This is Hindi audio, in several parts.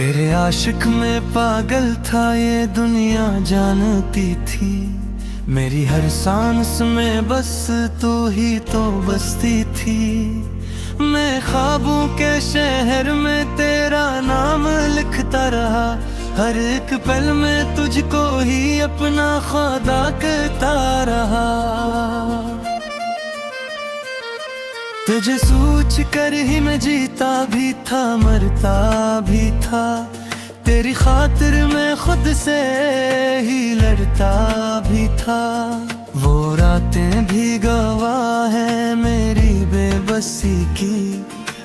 तेरे आशिक में पागल था ये दुनिया जानती थी। मेरी हर सांस में बस तू ही तो बसती थी। मैं ख्वाबों के शहर में तेरा नाम लिखता रहा। हर एक पल में तुझको ही अपना खुदा कहता रहा। तुझे सोच कर ही मैं जीता भी था, मरता भी था। तेरी खातिर मैं खुद से ही लड़ता भी था। वो रातें भी गवाह है मेरी बेबसी की।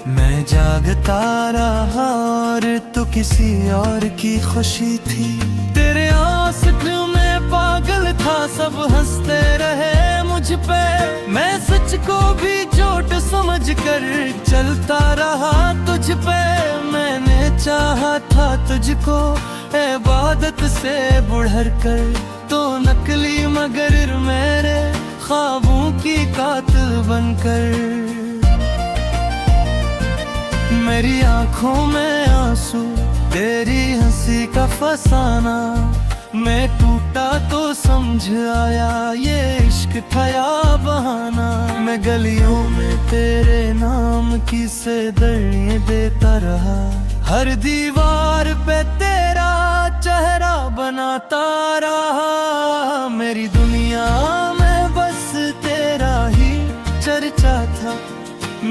मैं जागता रहा और तू किसी और की खुशी थी। तेरे आशिक में पागल था, सब हंसते रहे मुझ पे। मैं सच को भी झूठ समझ कर चलता रहा तुझ पे। मैंने चाहा था तुझको इबादत से बढ़ कर, तो नकली मगर मेरे ख्वाबों की कातिल बनकर। मेरी आंखों में आंसू, तेरी हंसी का फसाना। मैं टूटा तो समझ आया ये इश्क था या बहाना। मैं गलियों में तेरे नाम की सैदरियां देता रहा। हर दीवार पे तेरा चेहरा बनाता रहा। मेरी दुनिया में बस तेरा ही चर्चा था।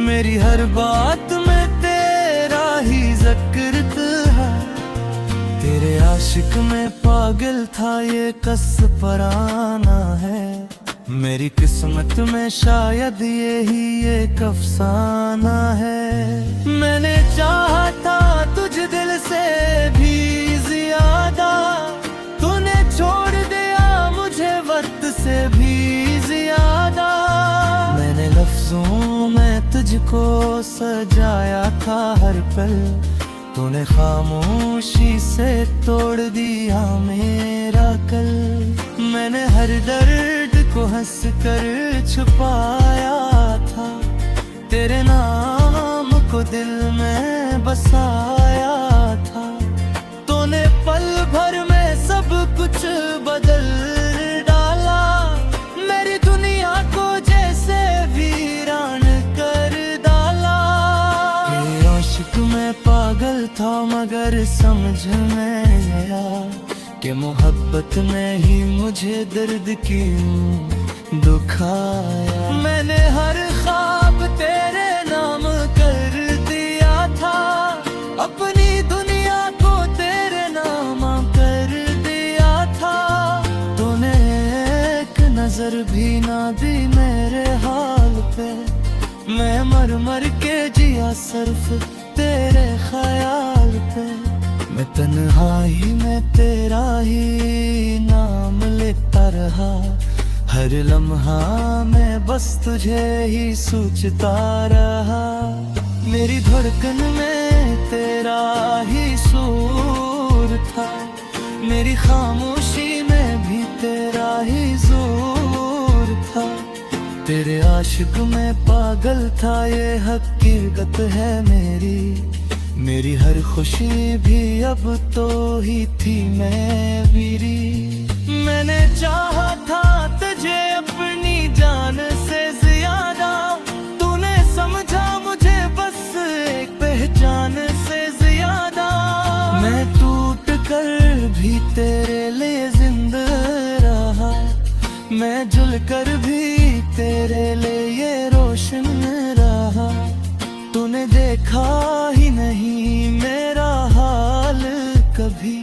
मेरी हर बात में तेरा ही जिक्र था। तेरे आशिक में पागल था ये कस पराना है। मेरी किस्मत में शायद यही एक अफसाना है। मैंने चाहा था तुझ दिल से भी ज्यादा। तूने छोड़ दिया मुझे वक्त से भी ज्यादा। मैंने लफ्जों में तुझको सजाया था हर पल। तूने खामोशी से तोड़ दिया मेरा कल। मैंने हर दर्द को हंस कर छुपाया था। तेरे नाम को दिल में बसाया था। तूने पल भर में सब कुछ बदल डाला। मेरी दुनिया को जैसे वीरान कर डाला। ये आशिक में पागल था मगर समझ में आया कि मोहब्बत में ही मुझे दर्द क्यों दुखाया। मैंने हर ख्वाब तेरे नाम कर दिया था। अपनी दुनिया को तेरे नाम कर दिया था। तूने एक नजर भी ना दी मेरे हाल पे। मैं मर मर के जिया सिर्फ तेरे ख्याल पे। मैं तन्हाई में तेरा ही नाम लेता रहा। हर लम्हा मैं बस तुझे ही सोचता रहा। मेरी धड़कन में तेरा ही सुर था। मेरी खामोशी में भी तेरा ही जोर था। तेरे आशिक में पागल था ये हकीकत है मेरी। मेरी हर खुशी भी अब तो ही थी मैं वीरी। मैंने चाहा था तुझे अपनी जान से ज्यादा। तूने समझा मुझे बस एक पहचान से ज्यादा। मैं टूट कर भी तेरे लिए जिंदा रहा। मैं जल कर भी तेरे लिए रोशन रहा। तूने देखा ही नहीं मेरा हाल कभी।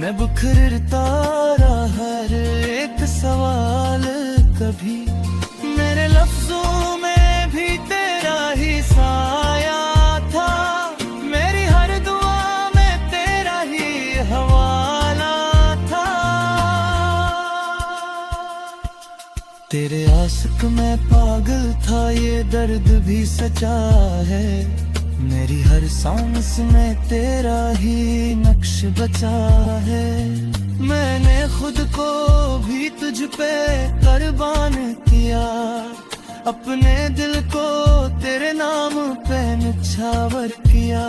मैं बिखरता रहा हर एक सवाल कभी। मेरे लफ्जों में भी तेरा ही साया था। मेरी हर दुआ में तेरा ही हवाला था। तेरे आशिक में पागल था ये दर्द भी सचा है। मेरी हर सांस में तेरा ही नक्श बचा है। मैंने खुद को भी तुझ पे कुर्बान किया। अपने दिल को तेरे नाम पे निछावर किया।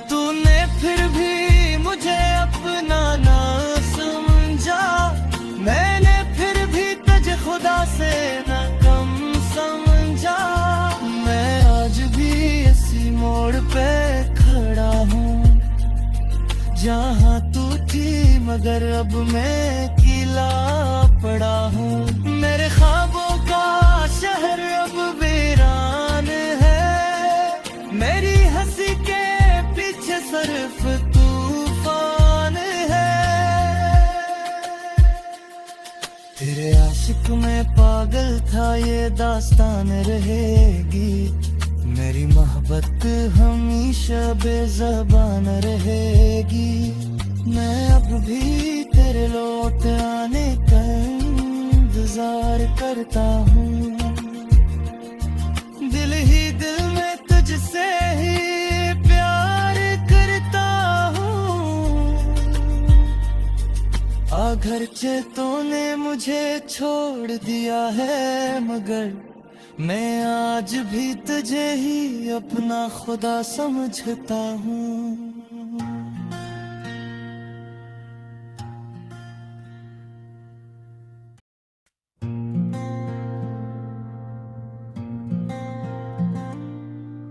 तूने फिर भी मुझे अपना ना समझा, मैंने फिर भी तुझे खुदा से न कम समझा। मैं आज भी इसी मोड़ पे खड़ा हूँ जहाँ तू थी, मगर अब मैं अकेला पड़ा हूँ। मेरे ख्वाबों का शहर अब वीरान है, मेरी हंसी के पीछे सिर्फ तूफान है। तेरे आशिक में पागल था ये दास्तान रहेगी, मेरी मोहब्बत हमेशा बेज़बान रहेगी। मैं अब भी तेरे लौट आने का इंतजार करता हूँ, दिल ही दिल में तुझसे ही प्यार करता हूँ। अगरचे तूने मुझे छोड़ दिया है, मगर मैं आज भी तुझे ही अपना खुदा समझता हूँ।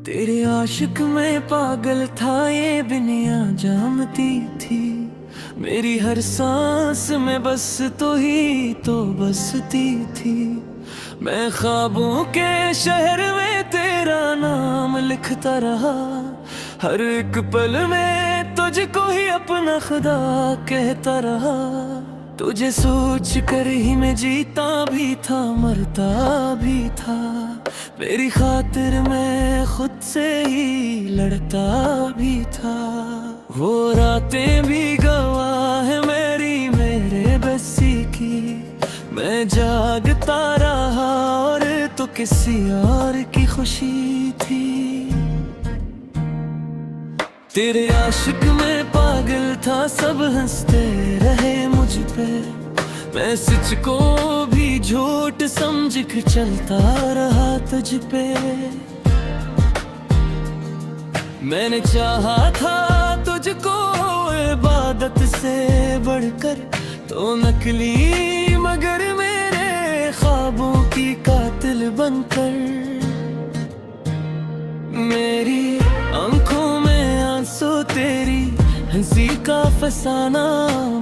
तेरे आशिक में पागल था ये दुनिया जानती थी, मेरी हर सांस में बस तो ही तो बसती थी। मैं ख्वाबों के शहर में तेरा नाम लिखता रहा, हर एक पल में तुझको ही अपना खुदा कहता रहा। तुझे सोच कर ही मैं जीता भी था मरता भी था, मेरी खातिर मैं खुद से ही लड़ता भी था। वो रातें भी गवाह है मेरी मेरे बसी की, मैं जागता रहा और तो किसी और की खुशी थी। तेरे आशिक में पागल था सब हंसते रहे मुझ पे, मैं सच को भी झूठ समझ के चलता रहा तुझ पे। मैंने चाहा था तुझको इबादत से बढ़कर, तो नकली मगर मेरे ख्वाबों की कातिल बनकर। मेरी आंखों में आंसू तेरी हंसी का फसाना,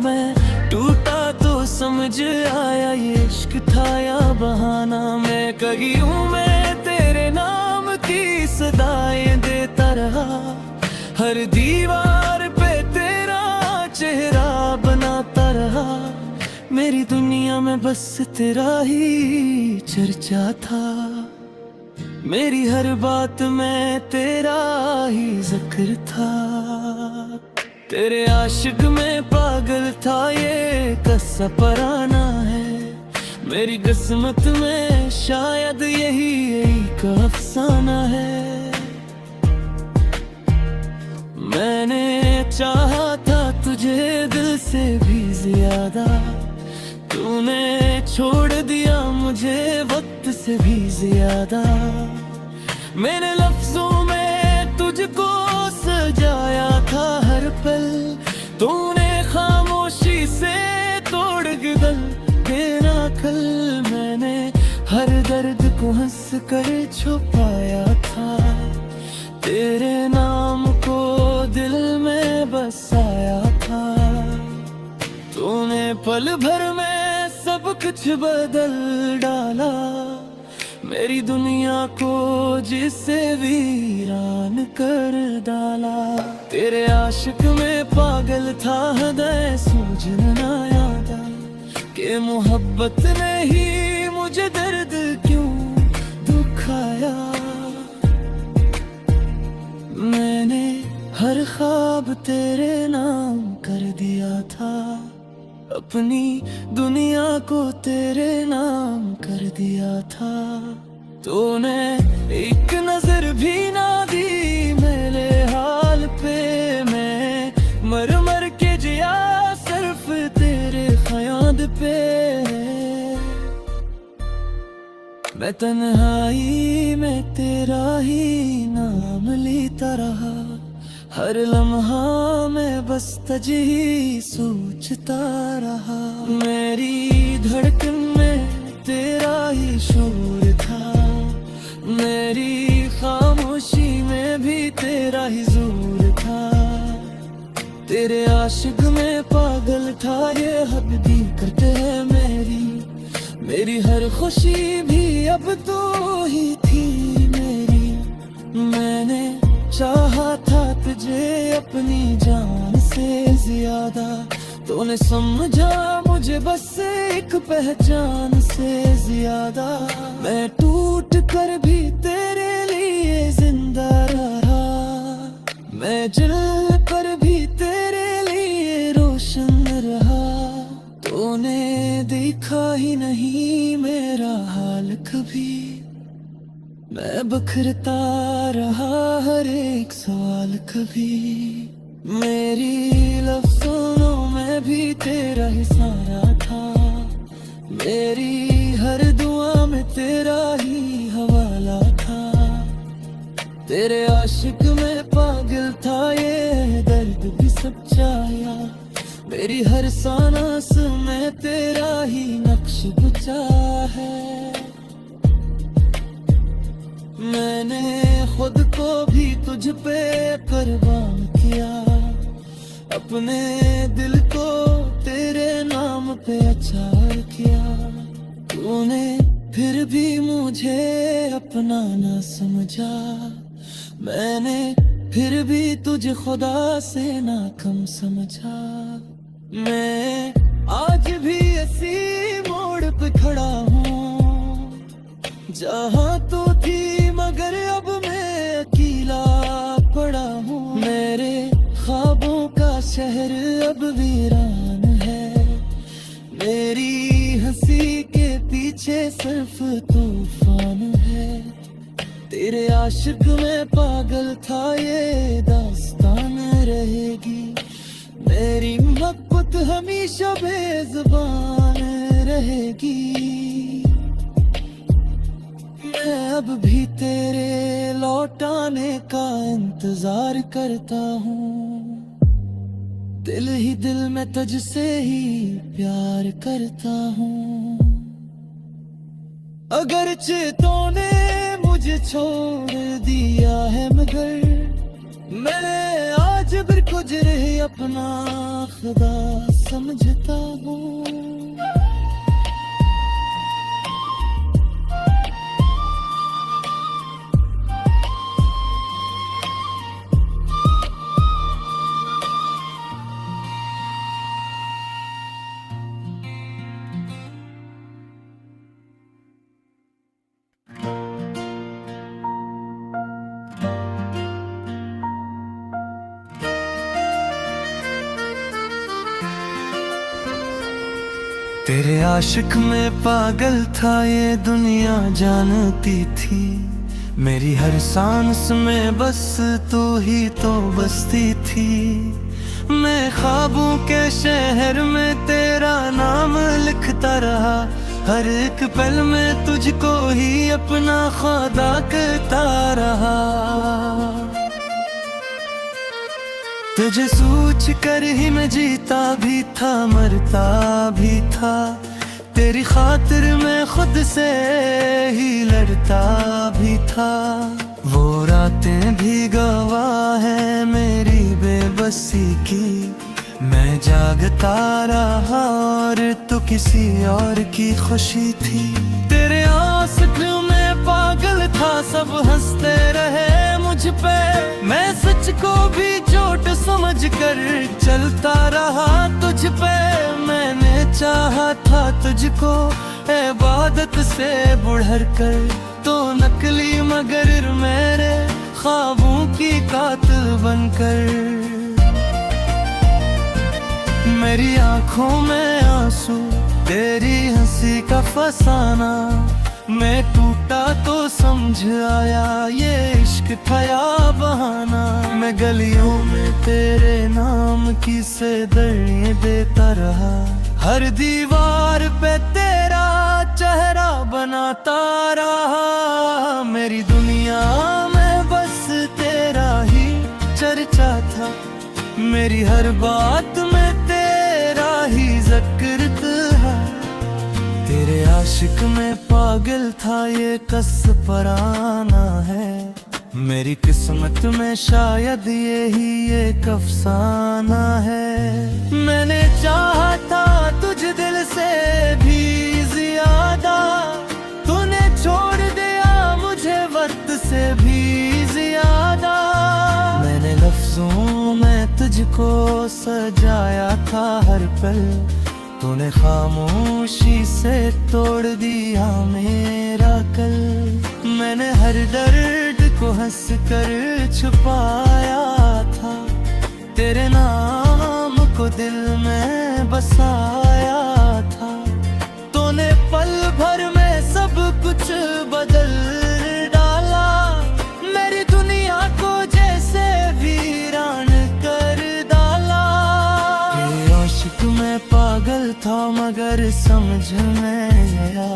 मैं टूटा तो समझ आया ये इश्क था या बहाना। मैं कही हूँ मैं तेरे नाम की सदाएं देता रहा, हर दीवार पे तेरा चेहरा बनाता रहा। मेरी दुनिया में बस तेरा ही चर्चा था, मेरी हर बात में तेरा ही जिक्र था। तेरे आशिक में पागल था ये कस्सा पराना है, मेरी किस्मत में शायद यही एक अफसाना है। मैंने चाहा था तुझे दिल से भी ज्यादा, तूने छोड़ दिया मुझे वक्त से भी ज्यादा। मैंने लफ्जों में तुझको सजाया था हर पल, तूने खामोशी से तोड़ गल देना कल। मैंने हर दर्द को हंस कर छुपाया था, तेरे नाम को दिल में बसाया था। तूने पल भर में सब कुछ बदल डाला, मेरी दुनिया को जिससे वीरान कर डाला। तेरे आशिक में पागल था हृदय सूझ ना आया, कि मोहब्बत ने ही मुझे दर्द क्यों दुखाया। मैंने हर ख्वाब तेरे नाम कर दिया था, अपनी दुनिया को तेरे नाम कर दिया था। तूने एक नजर भी ना दी मेरे हाल पे, मैं मर मर के जिया सिर्फ तेरे ख्याल पे। मैं तन्हाई में तेरा ही नाम लेता रहा, हर लम्हा मैं बस तुझे ही सोचता रहा। मेरी धड़कन में तेरा ही शोर था, मेरी खामोशी में भी तेरा ही जोर था। तेरे आशिक में पागल था, ये हद दी करते है मेरी हर खुशी भी अब तो ही थी मेरी। मैंने चाहा था तुझे अपनी जान से ज्यादा, तूने समझा मुझे बस एक पहचान से ज्यादा। मैं टूट कर भी तेरे लिए जिंदा रहा, मैं जल कर भी तेरे लिए रोशन रहा। तूने देखा ही नहीं मेरा हाल कभी, मैं बखरता रहा हर एक सवाल कभी। मेरी लफ्ज़ों में भी तेरा ही सारा था, मेरी हर दुआ में तेरा ही हवाला था। तेरे आशिक में पागल था, ये दर्द भी सच्चाया। मेरी हर सांस में तेरा ही नक्श गुचा है। मैंने खुद को भी तुझ पे कुर्बान किया, अपने दिल को तेरे नाम पे अचार किया। तूने फिर भी मुझे अपना ना समझा, मैंने फिर भी तुझे खुदा से ना कम समझा। मैं आज भी इसी मोड़ पे खड़ा हूँ जहाँ तो थी, मगर अब मैं अकेला पड़ा हूँ। मेरे ख्वाबों का शहर अब वीरान है, मेरी हंसी के पीछे सिर्फ तूफान है। तेरे आशिक में पागल था, ये दास्तान रहेगी। मेरी मोहब्बत हमेशा बेज़ुबान रहेगी। मैं अब भी तेरे लौटाने का इंतजार करता हूँ, दिल ही दिल में तुझसे ही प्यार करता हूँ। अगरचे तूने मुझे छोड़ दिया है, मगर मैं आज भी गुजरे अपना खुदा समझता हूँ। तेरे आशिक में पागल था, ये दुनिया जानती थी। मेरी हर सांस में बस तू ही तो बसती थी। मैं ख्वाबों के शहर में तेरा नाम लिखता रहा, हर एक पल में तुझको ही अपना खुदा कहता रहा। तुझे सोच कर ही मैं जीता भी था, मरता भी था। तेरी खातिर मैं खुद से ही लड़ता भी था। वो रातें भी गवाह है मेरी बेबसी की। मैं जागता रहा और तू किसी और की खुशी थी। तेरे आशिक में पागल था, सब हंसते रहे मुझ पे। मैं सच को भी झूठ समझ कर चलता रहा तुझ पे। मैंने चाहा था तुझको इबादत से बढ़ कर, तो नकली मगर मेरे ख्वाबों की कातिल बनकर। मेरी आंखों में आंसू, तेरी हंसी का फसाना। मैं टूटा तो समझ आया ये इश्क था या बहाना। मैं गलियों में तेरे नाम की सदरियां देता रहा, हर दीवार पे तेरा चेहरा बनाता रहा। मेरी दुनिया में बस तेरा ही चर्चा मेरी हर बात में तेरा ही जिक्र था। तेरे आशिक में पागल था ये कस पराना है। मेरी किस्मत में शायद यही एक अफसाना है। मैंने चाहा था तुझ दिल से भी ज्यादा, तूने छोड़ दिया मुझे वक्त से भी ज्यादा। मैंने लफ्जों में तुझको सजाया था हर पल, तूने खामोशी से तोड़ दिया मेरा कल। मैंने हर दर्द को हंस कर छुपाया था, तेरे नाम को दिल में बसाया था। तूने पल भर में सब कुछ बदल डाला, मेरी दुनिया को जैसे वीरान कर डाला। ये आशिक में पागल था मगर समझ में आया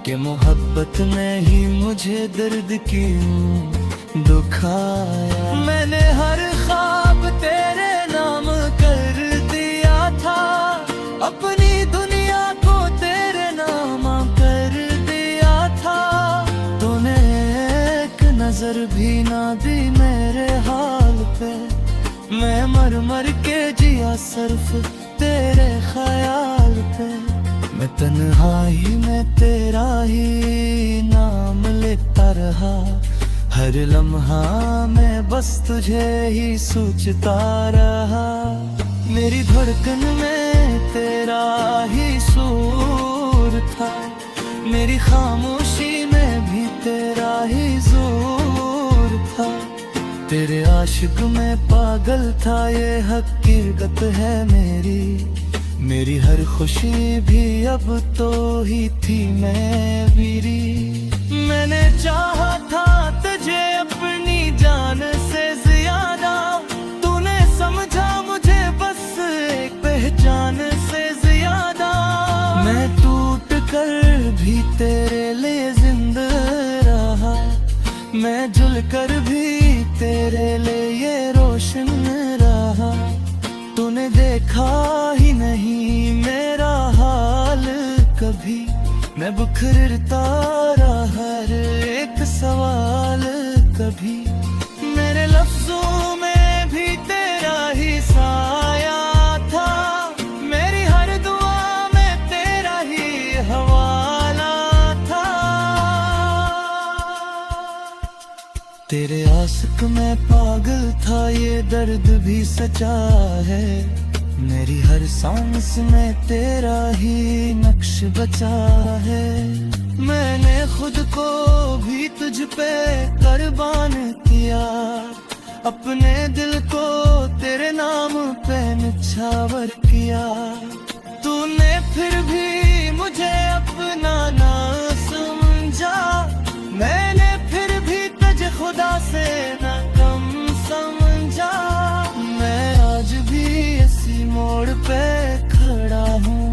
कि मोहब्बत ने ही मुझे दर्द क्यों दुखाया। मैंने हर ख्वाब तेरे नाम कर दिया था, अपनी दुनिया को तेरे नाम कर दिया था। तूने एक नजर भी ना दी मेरे हाल पे, मैं मर मर के जिया सिर्फ तेरे ख्याल पे। मैं तन्हाई में तेरा ही नाम लेता रहा, हर लम्हा मैं बस तुझे ही सोचता रहा। मेरी धड़कन में तेरा ही सुर था, मेरी खामोशी में भी तेरा ही जोर था। तेरे आशिक में पागल था ये हकीकत है मेरी हर खुशी भी अब तो ही थी मैं मेरी। मैंने चाहा था तुझे अपनी जान से ज्यादा, तूने समझा मुझे बस एक पहचान से ज्यादा। मैं टूट कर भी तेरे लिए जिंदा रहा, मैं जुल कर भी तेरे लिए रोशन रहा। तूने देखा ही नहीं मेरा हाल कभी, मैं बिखरता रहा हर एक सवाल कभी। मेरे लफ्जों में भी तेरा ही साया था, मेरी हर दुआ में तेरा ही हवाला था। तेरे आशिक में पागल था ये दर्द भी सचा है, मेरी हर सांस में तेरा ही नक्श बचा है। मैंने खुद को भी तुझ पे कुर्बान किया, अपने दिल को तेरे नाम पे निछावर किया। तूने फिर भी मुझे अपना ना समझा, मैंने फिर भी तुझे खुदा से ना कम समझा। मैं आज भी इसी मोड़ पे खड़ा हूँ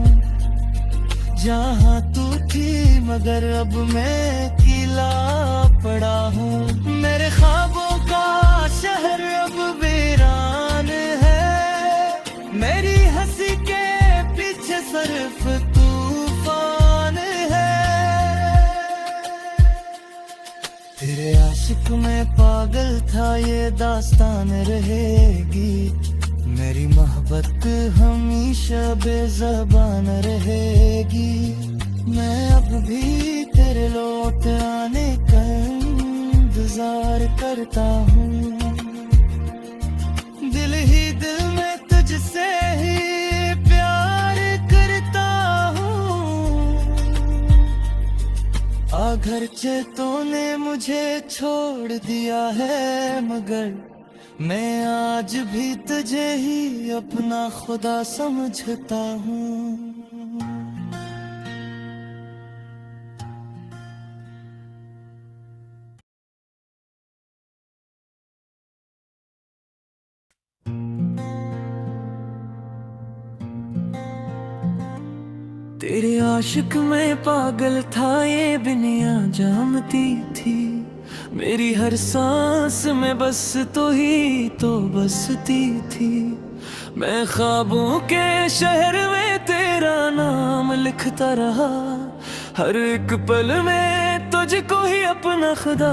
जहाँ तू थी, मगर अब मैं अकेला पड़ा हूँ। मेरे ख्वाबों का शहर अब वीरान है, मेरी हंसी के पीछे सिर्फ तूफान है। तेरे आशिक में पागल था ये दास्तान रहेगी, मेरी मोहब्बत हमेशा बेज़बान रहेगी। मैं अब भी तेरे लौट आने का इंतजार करता हूँ, दिल ही दिल में तुझसे ही प्यार करता हूँ। अगरचे तूने मुझे छोड़ दिया है, मगर मैं आज भी तुझे ही अपना खुदा समझता हूँ। तेरे आशिक में पागल था ये दुनिया जानती थी, मेरी हर सांस में बस तो ही तो बसती थी। मैं ख्वाबों के शहर में तेरा नाम लिखता रहा, हर एक पल में तुझको ही अपना खुदा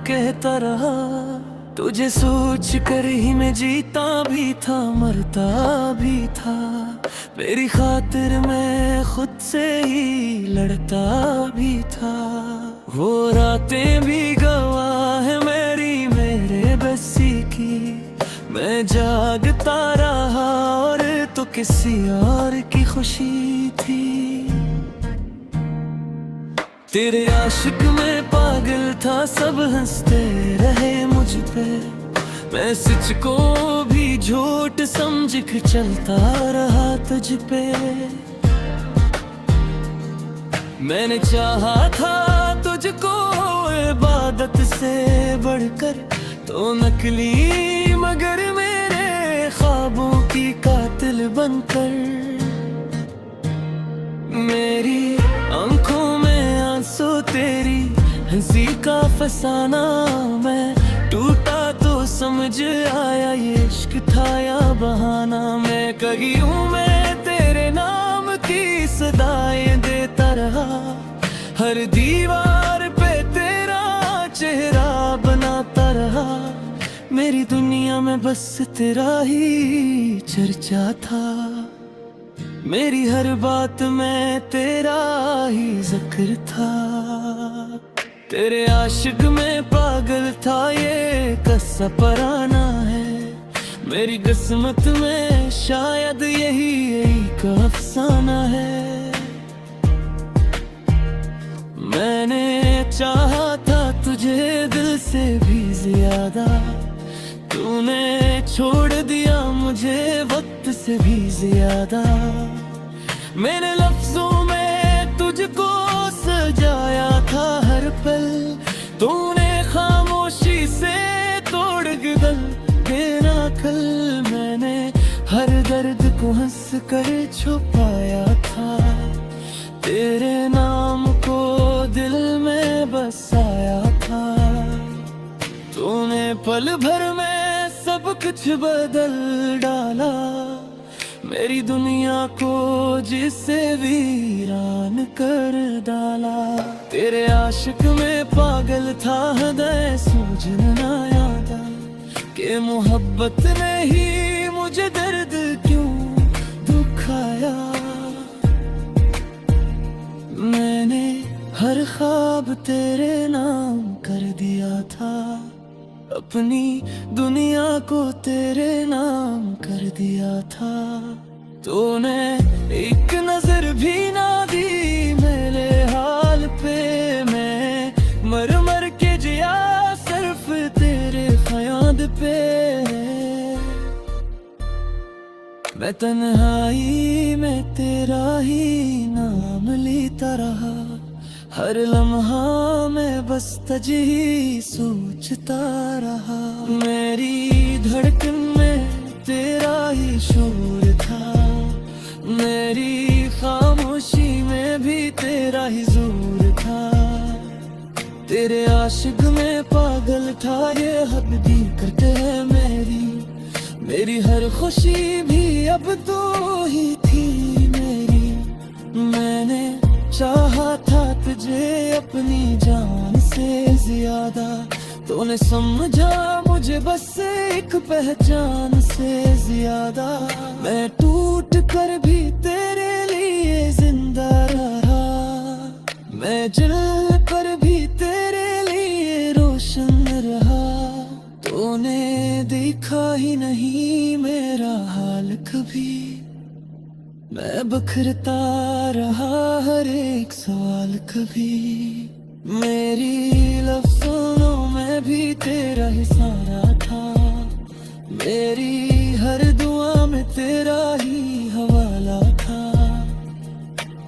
कहता रहा। तुझे सोच कर ही मैं जीता भी था, मरता भी था, मेरी खातिर मैं खुद से ही लड़ता भी था। वो रातें भी गवाह है मेरे बसी की, मैं जागता रहा और तो किसी और की खुशी थी। तेरे आशिक में पागल था, सब हंसते रहे मुझ पे, मैं सच को भी झूठ समझ के चलता रहा तुझ पे। मैंने चाहा था तुझको इबादत से बढ़कर, तो नकली मगर मेरे ख्वाबों की कातिल बनकर। मेरी आंखों में आंसू तेरी हंसी का फसाना, मैं टूटा तो समझ आया ये इश्क था या बहाना। मैं कही हूँ मैं तेरे नाम की सदाएं देता रहा, हर दीवार पे तेरा चेहरा बनाता रहा। मेरी दुनिया में बस तेरा ही चर्चा था, मेरी हर बात में तेरा ही जिक्र था। तेरे आशिक में पागल था ये कस्सा पराना है, मेरी किस्मत में शायद यही एक अफसाना है। मैंने चाहा था तुझे दिल से भी ज्यादा, तूने छोड़ दिया मुझे वक्त से भी ज्यादा। मैंने लफ्जों में तुझको सजाया था हर पल, तूने खामोशी से तोड़ गल देना कल। मैंने हर दर्द को हंस कर छुपाया था, तेरे नाम को दिल में बसाया था। तूने पल भर में सब कुछ बदल डाला, मेरी दुनिया को जिससे वीरान कर डाला। तेरे आशिक में पागल था हृदय सूझन ना यादा, कि मोहब्बत ने ही मुझे दर्द क्यों दुखाया। मैंने हर ख्वाब तेरे नाम कर दिया था, अपनी दुनिया को तेरे नाम कर दिया था। तूने एक नजर भी ना दी मेरे हाल पे, मैं मर मर के जिया सिर्फ तेरे ख्याल पे। मैं तन्हाई में तेरा ही नाम लेता रहा, हर लम्हा में बस तुझे ही सोचता रहा। मेरी धड़कन में तेरा ही शोर था, मेरी खामोशी में भी तेरा ही जोर था। तेरे आशिक में पागल था ये हद भी करते हैं मेरी हर खुशी भी अब तो ही थी मेरी। मैंने चाहा था तुझे अपनी जान से ज्यादा, तूने समझा मुझे बस एक पहचान से ज्यादा। मैं टूट कर भी तेरे लिए जिंदा रहा, मैं जल कर भी तेरे लिए रोशन रहा। तूने देखा ही नहीं मेरा हाल कभी, मैं बखरता रहा हर एक सवाल कभी। मेरी लफ्ज़ों में भी तेरा ही सारा था, मेरी हर दुआ में तेरा ही हवाला था।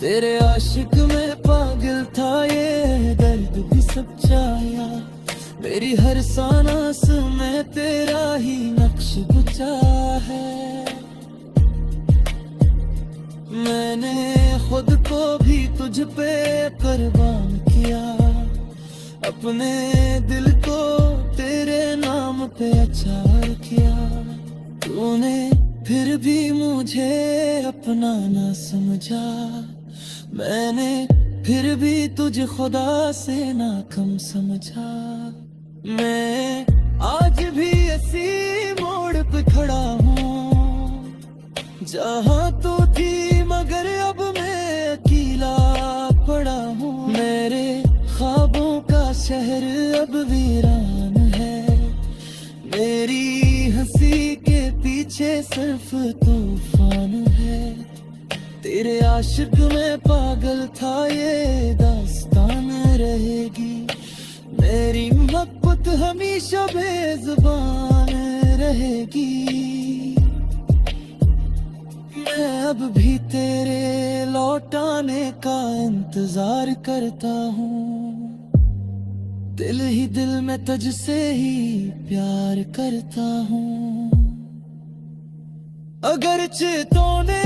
तेरे आशिक में पागल था ये दर्द भी सच्चाया, मेरी हर सांस में तेरा ही नक्श गुचा है। मैंने खुद को भी तुझ पे कुर्बान किया, अपने दिल को तेरे नाम पे अचार किया। तूने फिर भी मुझे अपना ना समझा। मैंने फिर भी तुझे खुदा से ना कम समझा। मैं आज भी इसी मोड़ पे खड़ा हूँ जहाँ तू थी, मगर अब मैं अकेला पड़ा हूँ। मेरे ख्वाबों का शहर अब वीरान है, मेरी हंसी के पीछे सिर्फ तूफान है। तेरे आशिक में पागल था ये दास्तान रहेगी, मेरी मोहब्बत हमेशा बेज़ुबान रहेगी। मैं अब भी तेरे लौटाने का इंतजार करता हूँ, दिल ही दिल में तुझसे ही प्यार करता हूँ। अगरचे तूने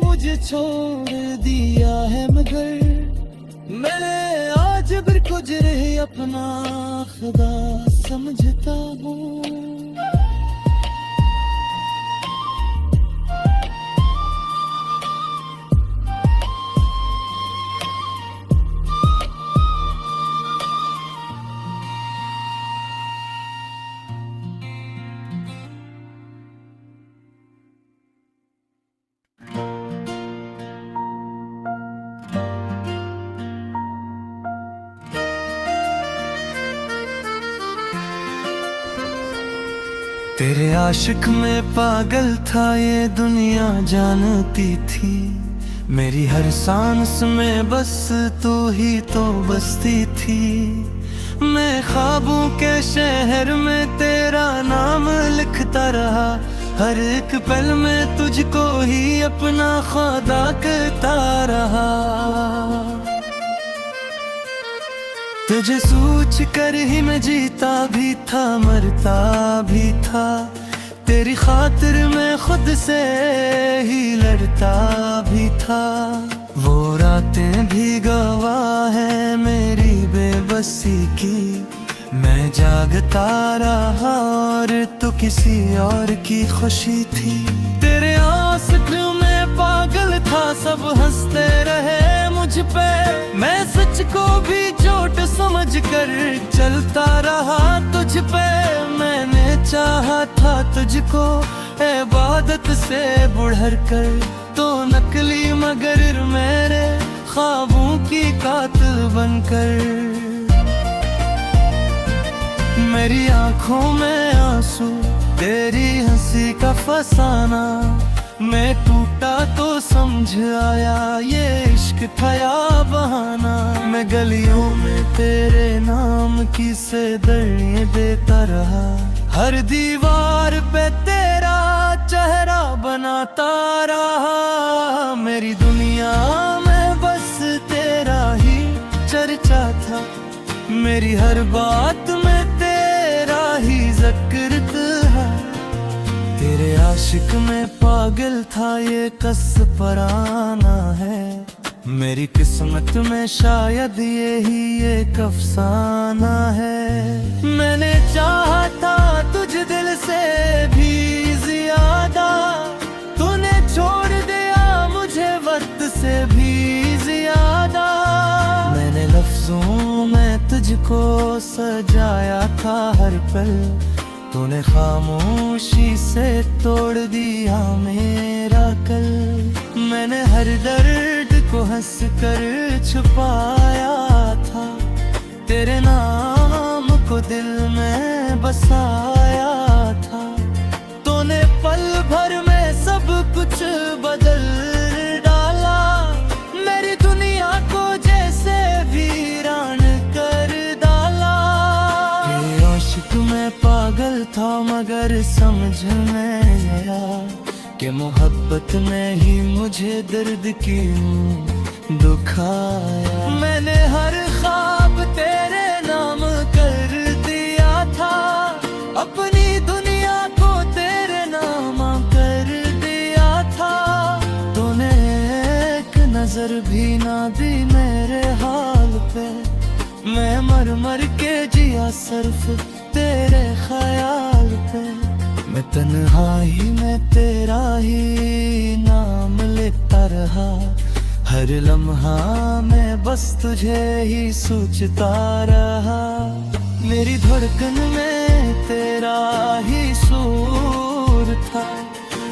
मुझे छोड़ दिया है, मगर मैं आज भी गुजरे अपना खुदा समझता हूँ। तेरे आशिक में पागल था ये दुनिया जानती थी, मेरी हर सांस में बस तू ही तो बसती थी। मैं ख्वाबों के शहर में तेरा नाम लिखता रहा, हर एक पल में तुझको ही अपना खुदा करता रहा। तुझे सोच कर ही मैं जीता भी था, मरता भी था। तेरी खातिर मैं खुद से ही लड़ता भी था। वो रातें भी गवाह है मेरी बेबसी की, मैं जागता रहा और तू किसी और की खुशी थी। तेरे आशिक में पागल था, सब हंसते रहे मुझ पे, मैं सच को भी झूठ समझ कर चलता रहा तुझ पे। मैंने चाहा था तुझको इबादत से बढ़ कर, तो नकली मगर मेरे ख्वाबों की कातिल बनकर। मेरी आंखों में आंसू, तेरी हंसी का फसाना, मैं टूटा तो समझ आया ये इश्क था या बहाना। मैं गलियों में तेरे नाम की सेदड़ियाँ देता रहा, हर दीवार पे तेरा चेहरा बनाता रहा। मेरी दुनिया में बस तेरा ही चर्चा था, मेरी हर बात में तेरा ही जिक्र था। तेरे आशिक में पागल था ये कस पराना है, मेरी किस्मत में शायद यही एक अफसाना है। मैंने चाहा था तुझ दिल से भी ज्यादा, तूने छोड़ दिया मुझे वक्त से भी ज्यादा। मैंने लफ्जों में तुझको सजाया था हर पल, तूने खामोशी से तोड़ दिया मेरा कल। मैंने हर दर्द को हंस कर छुपाया था, तेरे नाम को दिल में बसाया था। तूने पल भर में सब कुछ बदल डाला, मेरी दुनिया को जैसे वीरान कर डाला। ये आशिक में पागल था मगर समझ में आया कि मोहब्बत ने ही मुझे दर्द क्यों दुखाया। मैंने हर ख्वाब तेरे नाम कर दिया था, अपनी दुनिया को तेरे नाम कर दिया था। तूने एक नजर भी ना दी मेरे हाल पे, मैं मर मर के जिया सिर्फ तेरे ख्याल पे। मैं तन्हाई में तेरा ही नाम लेता रहा, हर लम्हा मैं बस तुझे ही सोचता रहा। मेरी धड़कन में तेरा ही सुर था,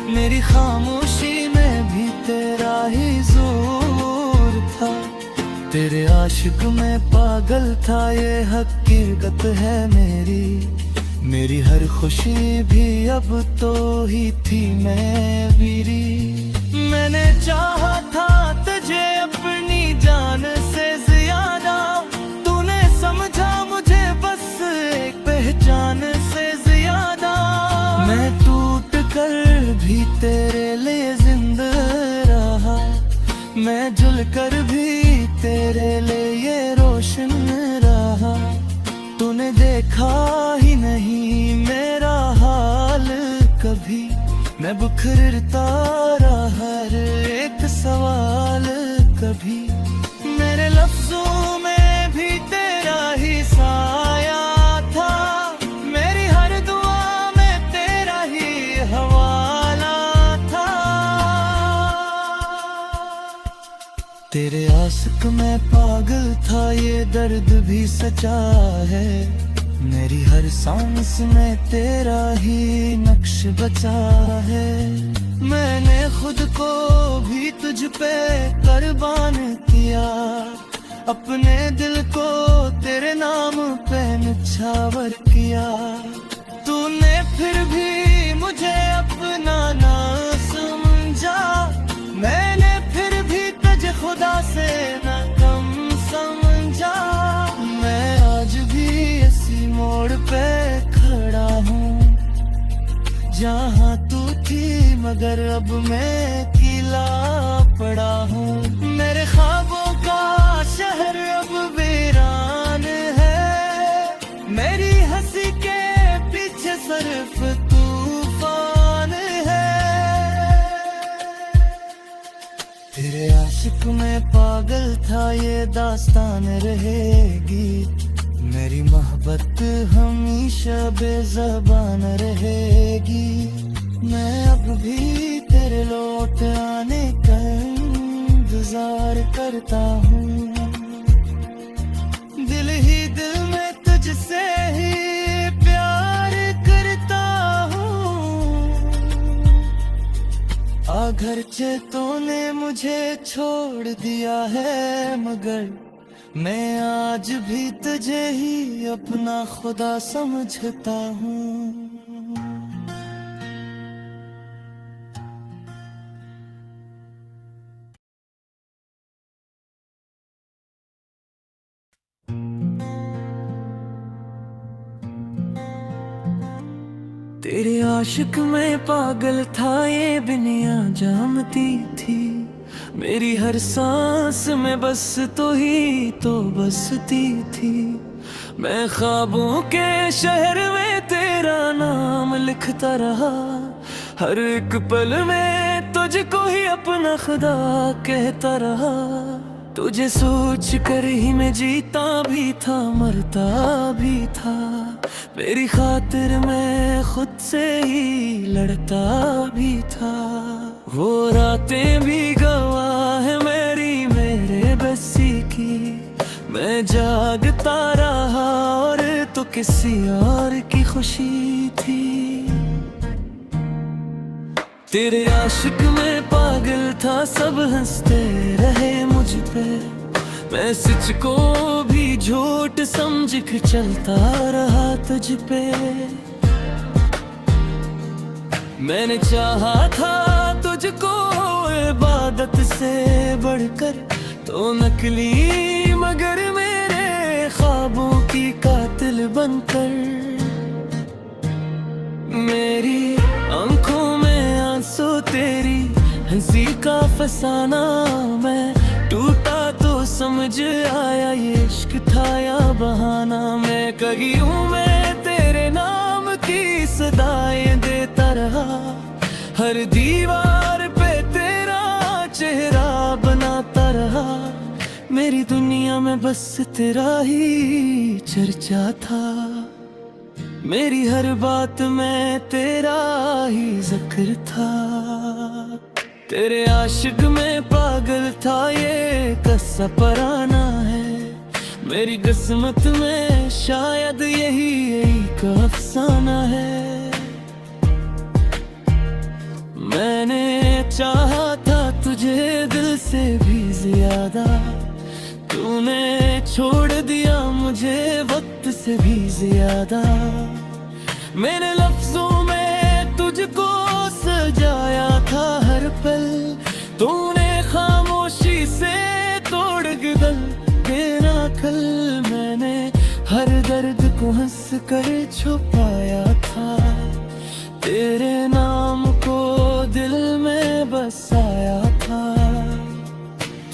मेरी खामोशी में भी तेरा ही जोर था। तेरे आशिक में पागल था, ये हकीकत है मेरी हर खुशी भी अब तो ही थी मैं मेरी। मैंने चाहा था तुझे अपनी जान से ज्यादा, तूने समझा मुझे बस एक पहचान से ज्यादा। मैं टूट कर भी तेरे लिए जिंदा रहा, मैं जल कर भी तेरे लिए रोशन रहा। तूने देखा ही नहीं मेरा हाल कभी, मैं बुखरता रहा हर एक सवाल कभी। मेरे लफ्जों में भी तेरा ही साया था, मेरी हर दुआ में तेरा ही हवाला था। तेरे आशिक में पागल था, ये दर्द भी सच्चा है। मेरी हर सांस में तेरा ही नक्श बचा है। मैंने खुद को भी तुझ पे कुर्बान किया, अपने दिल को तेरे नाम पे निछावर किया। तूने फिर भी मुझे अपना ना समझा, मैंने फिर भी तुझे खुदा से ना कम समझा। मैं आज भी इसी मोड़ पे खड़ा हूँ जहाँ तू थी, मगर अब मैं अकेला पड़ा हूँ। मेरे ख्वाबों का शहर अब वीरान है, मेरी हंसी के पीछे सिर्फ तूफान है। तेरे आशिक में पागल था, ये दास्तान रहेगी। मेरी मोहब्बत हमेशा बेज़बान रहेगी। मैं अब भी तेरे लौट आने का इंतजार करता हूँ, दिल ही दिल में तुझसे ही प्यार करता हूँ। अगरचे तूने मुझे छोड़ दिया है, मगर मैं आज भी तुझे ही अपना खुदा समझता हूँ। तेरे आशिक में पागल था, ये दुनिया जानती थी। मेरी हर सांस में बस तो ही तो बसती थी। मैं ख्वाबों के शहर में तेरा नाम लिखता रहा, हर एक पल में तुझको ही अपना खुदा कहता रहा। तुझे सोच कर ही मैं जीता भी था, मरता भी था। मेरी खातिर मैं खुद से ही लड़ता भी था। वो रातें भी गवाह है मेरे बसी की। मैं जागता रहा और तो किसी और की खुशी थी। तेरे आशिक में पागल था, सब हंसते रहे मुझ पे। मैं सच को भी झूठ समझ के चलता रहा तुझ पे। मैंने चाहा था तुझको इबादत से बढ़कर, तो नकली मगर मेरे ख्वाबों की कातिल बनकर। मेरी आंखों में आंसू तेरी हंसी का फसाना। मैं टूटा तो समझ आया ये इश्क था या बहाना। मैं कही हूँ मैं तेरे नाम की सदाएं देता रहा, हर दीवार पे तेरा चेहरा बनाता रहा। मेरी दुनिया में बस तेरा ही चर्चा था। मेरी हर बात में तेरा ही जिक्र था, तेरे आशिक में पागल था ये कस्सा पराना है। मेरी किस्मत में शायद यही एक अफसाना है। मैंने चाहा था तुझे दिल से भी ज्यादा, तूने छोड़ दिया मुझे वक्त से भी ज्यादा। मेरे लफ्जों में तुझको सजाया था हर पल, तूने खामोशी से तोड़ गल तेरा कल। मैंने हर दर्द को हंस कर छुपाया था, तेरे नाम को दिल में बसाया था।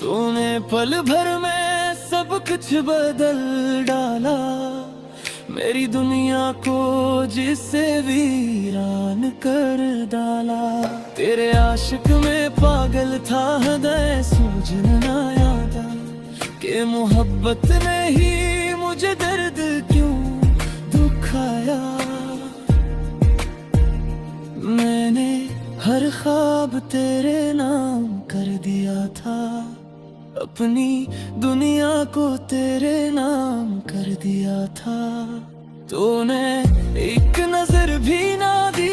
तूने पल भर में सब कुछ बदल डाला, मेरी दुनिया को जिससे वीरान कर डाला। तेरे आशिक में पागल था हृदय सूझ न आया, कि मोहब्बत ने ही मुझे दर्द क्यों दुखाया। मैंने हर ख्वाब तेरे नाम कर दिया था, अपनी दुनिया को तेरे नाम कर दिया था। तूने एक नजर भी ना दी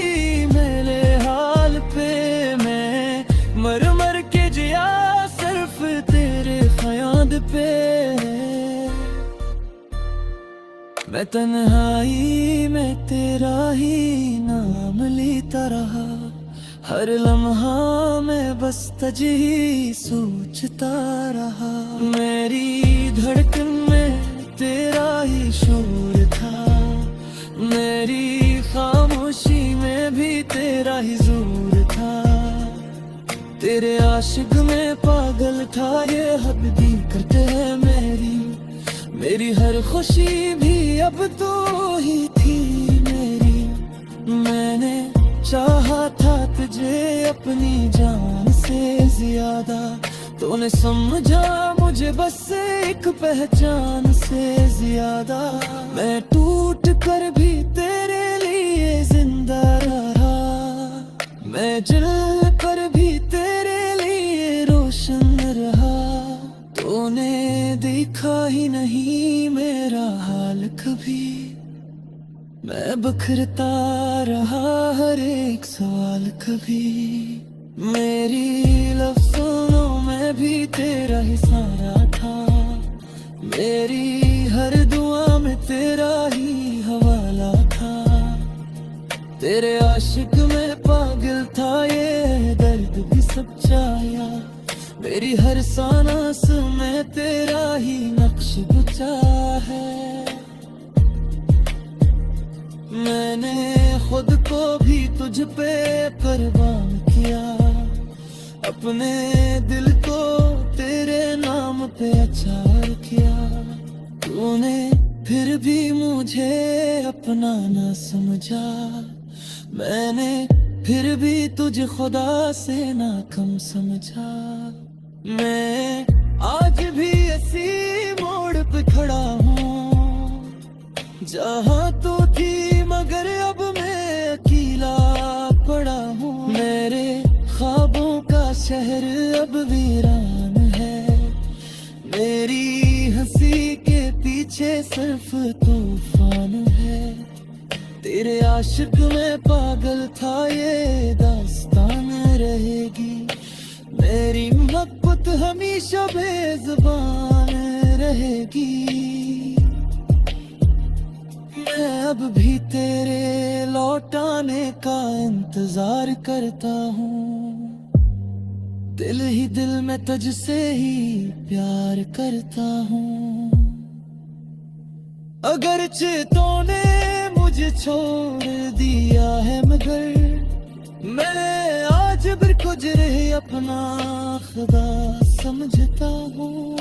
मेरे हाल पे, मैं मर मर के जिया सिर्फ तेरे ख्याल पे। मैं तन्हाई में तेरा ही नाम लेता रहा, हर लम्हा में बस तुझे ही सोचता रहा। मेरी धड़कन में तेरा ही शोर था, मेरी खामोशी में भी तेरा ही जोर था। तेरे आशिक में पागल था ये हद भी करते हैं मेरी हर खुशी भी अब तो ही थी मेरी। मैंने चाहा था तुझे अपनी जान से ज्यादा, तूने समझा मुझे बस एक पहचान से ज्यादा। मैं टूट कर भी तेरे लिए जिंदा रहा, मैं जल कर भी तेरे लिए रोशन रहा। तूने देखा ही नहीं मेरा हाल कभी, मैं बखरता रहा हर एक सवाल कभी। मेरी लफ्ज़ों में भी तेरा ही सारा था, मेरी हर दुआ में तेरा ही हवाला था। तेरे आशिक में पागल था ये दर्द भी सब चाया, मेरी हर सांस में तेरा ही नक्श गुचा है। मैंने खुद को भी तुझ पे कुर्बान किया, अपने दिल को तेरे नाम पे अचार किया। तूने फिर भी मुझे अपना ना समझा, मैंने फिर भी तुझे खुदा से ना कम समझा। मैं आज भी इसी मोड़ पे खड़ा हूँ जहाँ तो थी, मगर अब मैं अकेला पड़ा हूँ। मेरे ख्वाबों का शहर अब वीरान है, मेरी हंसी के पीछे सिर्फ तूफान है। तेरे आशिक में पागल था ये दास्तान रहेगी, मेरी मोहब्बत हमेशा बेज़ुबान रहेगी। मैं अब भी तेरे लौटाने का इंतजार करता हूँ, दिल ही दिल में तुझसे ही प्यार करता हूँ। अगरचे तूने मुझे छोड़ दिया है, मगर मैं आज भी कुछ अपना खुदा समझता हूँ।